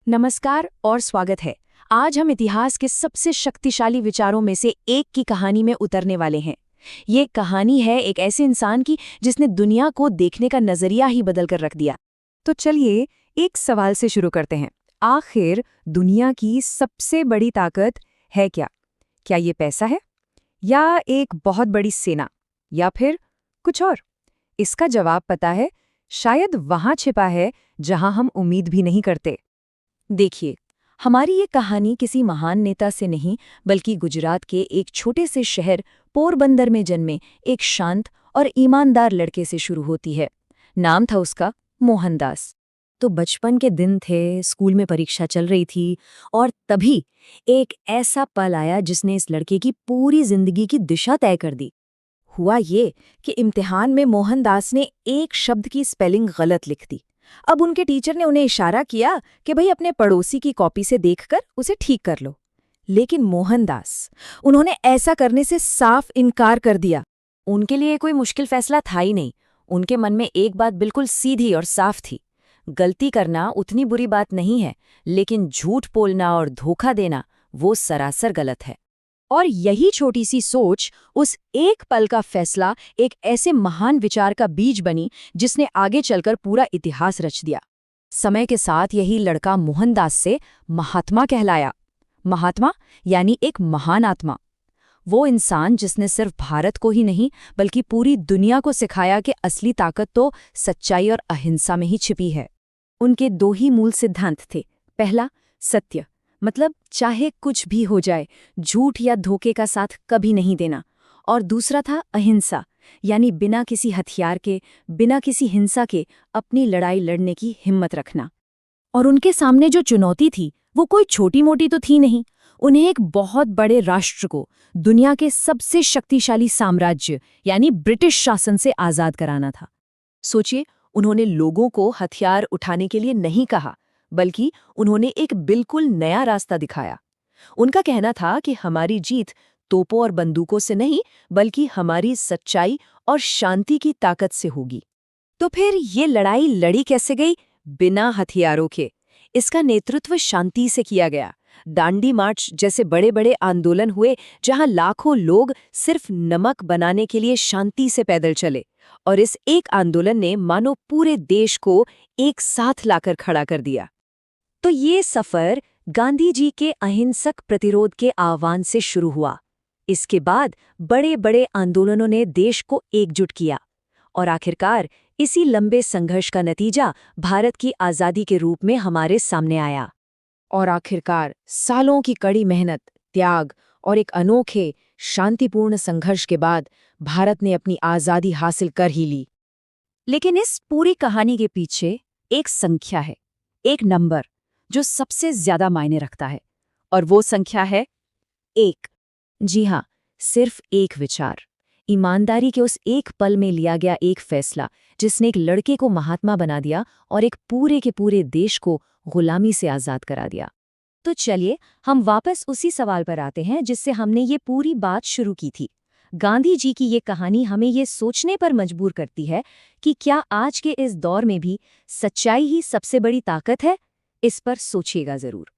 नमस्कार और स्वागत है। आज हम इतिहास के सबसे शक्तिशाली विचारों में से एक की कहानी में उतरने वाले हैं। ये कहानी है एक ऐसे इंसान की जिसने दुनिया को देखने का नजरिया ही बदल कर रख दिया। तो चलिए एक सवाल से शुरू करते हैं। आखिर दुनिया की सबसे बड़ी ताकत है क्या? क्या ये पैसा है, या एक बहुत बड़ी सेना, या फिर कुछ और? इसका जवाब पता है, शायद वहां छिपा है जहां हम उम्मीद भी नहीं करते। देखिए, हमारी ये कहानी किसी महान नेता से नहीं, बल्कि गुजरात के एक छोटे से शहर पोरबंदर में जन्मे एक शांत और ईमानदार लड़के से शुरू होती है। नाम था उसका मोहनदास। तो बचपन के दिन थे, स्कूल में परीक्षा चल रही थी, और तभी एक ऐसा पल आया जिसने इस लड़के की पूरी जिंदगी की दिशा तय कर दी। हुआ ये कि इम्तिहान में मोहनदास ने एक शब्द की स्पेलिंग गलत लिख दी। अब उनके टीचर ने उन्हें इशारा किया कि भाई अपने पड़ोसी की कॉपी से देखकर उसे ठीक कर लो। लेकिन मोहनदास, उन्होंने ऐसा करने से साफ इनकार कर दिया। उनके लिए कोई मुश्किल फैसला था ही नहीं। उनके मन में एक बात बिल्कुल सीधी और साफ थी। गलती करना उतनी बुरी बात नहीं है, लेकिन झूठ बोलना और धोखा देना वो सरासर गलत है। और यही छोटी सी सोच, उस एक पल का फैसला, एक ऐसे महान विचार का बीज बनी जिसने आगे चलकर पूरा इतिहास रच दिया। समय के साथ यही लड़का मोहनदास से महात्मा कहलाया। महात्मा यानी एक महान आत्मा। वो इंसान जिसने सिर्फ भारत को ही नहीं, बल्कि पूरी दुनिया को सिखाया कि असली ताकत तो सच्चाई और अहिंसा में ही छिपी है। उनके दो ही मूल सिद्धांत थे। पहला, सत्य, मतलब चाहे कुछ भी हो जाए, झूठ या धोखे का साथ कभी नहीं देना। और दूसरा था अहिंसा, यानी बिना किसी हथियार के, बिना किसी हिंसा के अपनी लड़ाई लड़ने की हिम्मत रखना। और उनके सामने जो चुनौती थी, वो कोई छोटी मोटी तो थी नहीं। उन्हें एक बहुत बड़े राष्ट्र को, दुनिया के सबसे शक्तिशाली साम्राज्य यानी ब्रिटिश शासन से आज़ाद कराना था। सोचिए, उन्होंने लोगों को हथियार उठाने के लिए नहीं कहा, बल्कि उन्होंने एक बिल्कुल नया रास्ता दिखाया। उनका कहना था कि हमारी जीत तोपों और बंदूकों से नहीं, बल्कि हमारी सच्चाई और शांति की ताकत से होगी। तो फिर ये लड़ाई लड़ी कैसे गई? बिना हथियारों के। इसका नेतृत्व शांति से किया गया। दांडी मार्च जैसे बड़े बड़े आंदोलन हुए, जहां लाखों लोग सिर्फ नमक बनाने के लिए शांति से पैदल चले। और इस एक आंदोलन ने मानो पूरे देश को एक साथ लाकर खड़ा कर दिया। तो ये सफर गांधी जी के अहिंसक प्रतिरोध के आह्वान से शुरू हुआ। इसके बाद बड़े बड़े आंदोलनों ने देश को एकजुट किया, और आखिरकार इसी लंबे संघर्ष का नतीजा भारत की आज़ादी के रूप में हमारे सामने आया। और आखिरकार सालों की कड़ी मेहनत, त्याग और एक अनोखे शांतिपूर्ण संघर्ष के बाद भारत ने अपनी आज़ादी हासिल कर ही ली। लेकिन इस पूरी कहानी के पीछे एक संख्या है, एक नंबर जो सबसे ज्यादा मायने रखता है, और वो संख्या है 1। जी हाँ, सिर्फ एक विचार, ईमानदारी के उस एक पल में लिया गया एक फैसला, जिसने एक लड़के को महात्मा बना दिया और एक पूरे के पूरे देश को गुलामी से आज़ाद करा दिया। तो चलिए हम वापस उसी सवाल पर आते हैं जिससे हमने ये पूरी बात शुरू की थी। गांधी जी की ये कहानी हमें ये सोचने पर मजबूर करती है कि क्या आज के इस दौर में भी सच्चाई ही सबसे बड़ी ताकत है? इस पर सोचिएगा जरूर।